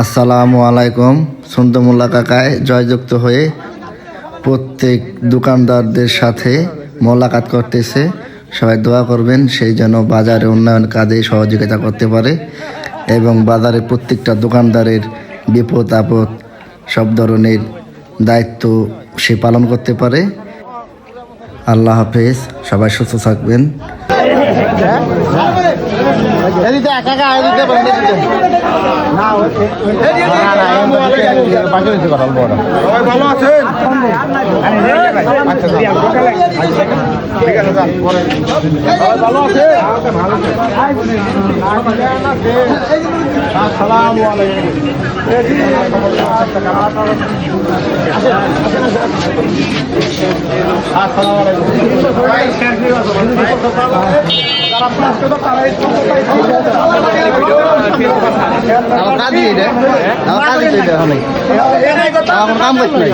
আসসালামু আলাইকুম। সন্তমুল্লা কাকায় জয়যুক্ত হয়ে প্রত্যেক দোকানদারদের সাথে মোলাকাত করতেছে। সবাই দোয়া করবেন সেই যেন বাজারে উন্নয়ন কাজে সহযোগিতা করতে পারে এবং বাজারে প্রত্যেকটা দোকানদারের বিপদ আপদ সব ধরনের দায়িত্ব সে পালন করতে পারে। আল্লাহ হাফেজ, সবাই সুস্থ থাকবেন। ভালো আছেন? ভালো আছে? আসসালামু আলাইকুম। আসসালামু আলাইকুম। আমার কাজই এটা, আমার কাজই তো এটা। কাম করতে